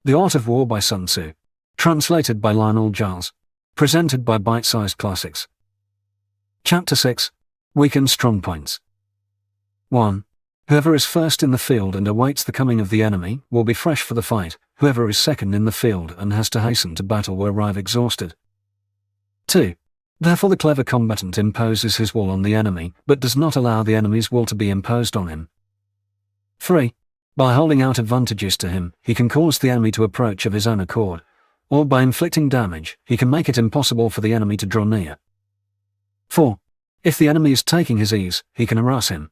The Art of War by Sun Tzu. Translated by Lionel Giles. Presented by Bite-Sized Classics. Chapter 6. Weak and Strong Points. 1. Whoever is first in the field and awaits the coming of the enemy will be fresh for the fight. Whoever is second in the field and has to hasten to battle will arrive exhausted. 2. Therefore the clever combatant imposes his will on the enemy, but does not allow the enemy's will to be imposed on him. 3. By holding out advantages to him, he can cause the enemy to approach of his own accord, or by inflicting damage, he can make it impossible for the enemy to draw near. 4. If the enemy is taking his ease, he can harass him.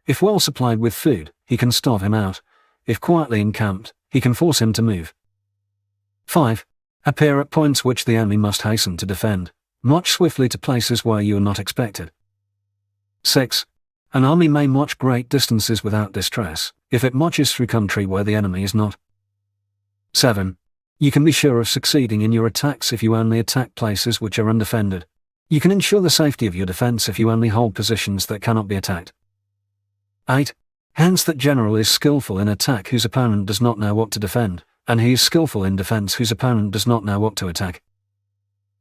If well supplied with food, he can starve him out. If quietly encamped, he can force him to move. 5. Appear at points which the enemy must hasten to defend. March swiftly to places where you are not expected. 6. An army may march great distances without distress, if it marches through country where the enemy is not. 7. You can be sure of succeeding in your attacks if you only attack places which are undefended. You can ensure the safety of your defense if you only hold positions that cannot be attacked. 8. Hence that general is skillful in attack whose opponent does not know what to defend, and he is skillful in defense whose opponent does not know what to attack.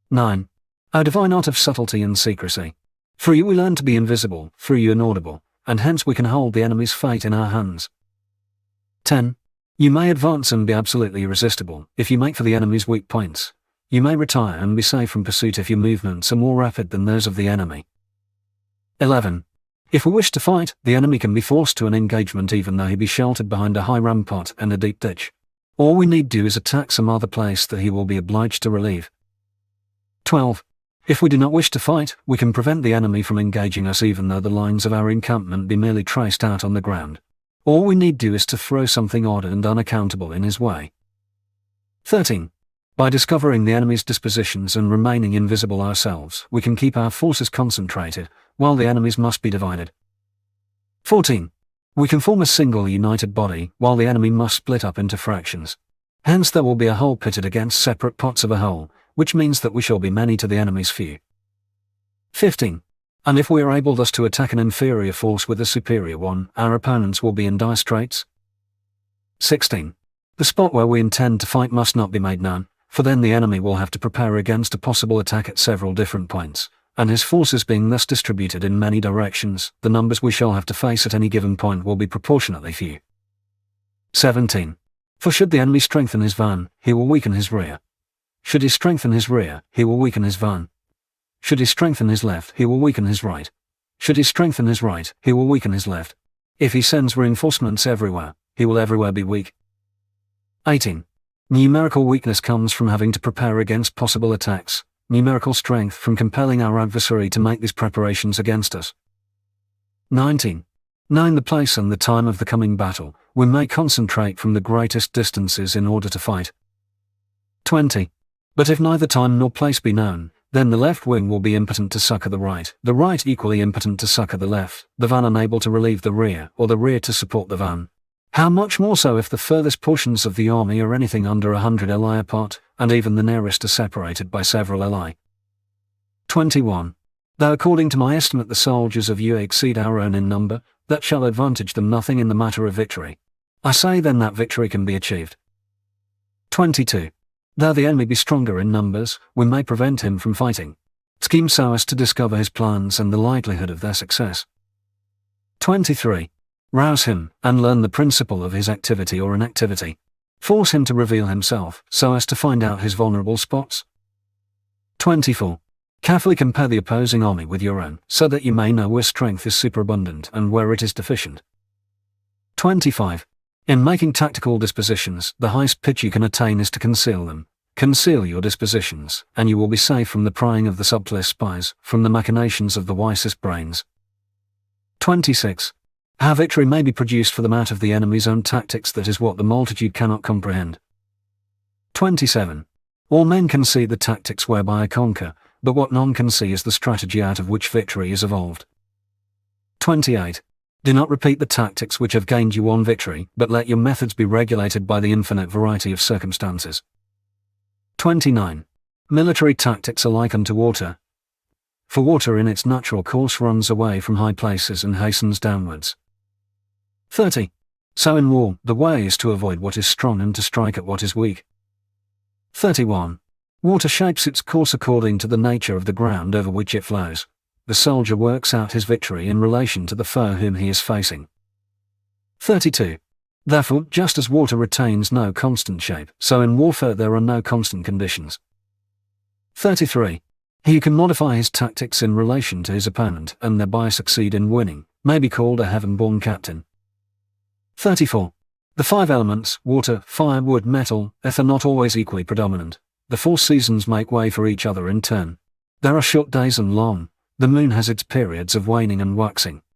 9. O divine art of subtlety and secrecy. Through you we learn to be invisible, through you inaudible, and hence we can hold the enemy's fate in our hands. 10. You may advance and be absolutely irresistible, if you make for the enemy's weak points. You may retire and be safe from pursuit if your movements are more rapid than those of the enemy. 11. If we wish to fight, the enemy can be forced to an engagement even though he be sheltered behind a high rampart and a deep ditch. All we need do is attack some other place that he will be obliged to relieve. 12. If we do not wish to fight, we can prevent the enemy from engaging us even though the lines of our encampment be merely traced out on the ground. All we need do is to throw something odd and unaccountable in his way. 13. By discovering the enemy's dispositions and remaining invisible ourselves, we can keep our forces concentrated, while the enemy's must be divided. 14. We can form a single united body, while the enemy must split up into fractions. Hence there will be a whole pitted against separate pots of a whole, which means that we shall be many to the enemy's few. 15. And if we are able thus to attack an inferior force with a superior one, our opponents will be in dire straits. 16. The spot where we intend to fight must not be made known, for then the enemy will have to prepare against a possible attack at several different points, and his forces being thus distributed in many directions, the numbers we shall have to face at any given point will be proportionately few. 17. For should the enemy strengthen his van, he will weaken his rear. Should he strengthen his rear, he will weaken his van. Should he strengthen his left, he will weaken his right. Should he strengthen his right, he will weaken his left. If he sends reinforcements everywhere, he will everywhere be weak. 18. Numerical weakness comes from having to prepare against possible attacks, numerical strength from compelling our adversary to make these preparations against us. 19. Knowing the place and the time of the coming battle, we may concentrate from the greatest distances in order to fight. 20. But if neither time nor place be known, then the left wing will be impotent to succor the right equally impotent to succor the left, the van unable to relieve the rear, or the rear to support the van. How much more so if the furthest portions of the army are anything under 100 ely apart, and even the nearest are separated by several ely. 21. Though according to my estimate the soldiers of you exceed our own in number, that shall advantage them nothing in the matter of victory. I say then that victory can be achieved. 22. Though the enemy be stronger in numbers, we may prevent him from fighting. Scheme so as to discover his plans and the likelihood of their success. 23. Rouse him, and learn the principle of his activity or inactivity. Force him to reveal himself, so as to find out his vulnerable spots. 24. Carefully compare the opposing army with your own, so that you may know where strength is superabundant and where it is deficient. 25. In making tactical dispositions, the highest pitch you can attain is to conceal them. Conceal your dispositions, and you will be safe from the prying of the subtlest spies, from the machinations of the wisest brains. 26. How victory may be produced for them out of the enemy's own tactics, that is what the multitude cannot comprehend. 27. All men can see the tactics whereby I conquer, but what none can see is the strategy out of which victory is evolved. 28. Do not repeat the tactics which have gained you one victory, but let your methods be regulated by the infinite variety of circumstances. 29. Military tactics are like unto water. For water in its natural course runs away from high places and hastens downwards. 30. So in war, the way is to avoid what is strong and to strike at what is weak. 31. Water shapes its course according to the nature of the ground over which it flows. The soldier works out his victory in relation to the foe whom he is facing. 32. Therefore, just as water retains no constant shape, so in warfare there are no constant conditions. 33. He who can modify his tactics in relation to his opponent and thereby succeed in winning may be called a heaven-born captain. 34. The 5 elements, water, fire, wood, metal, earth, are not always equally predominant. The 4 seasons make way for each other in turn. There are short days and long. The moon has its periods of waning and waxing.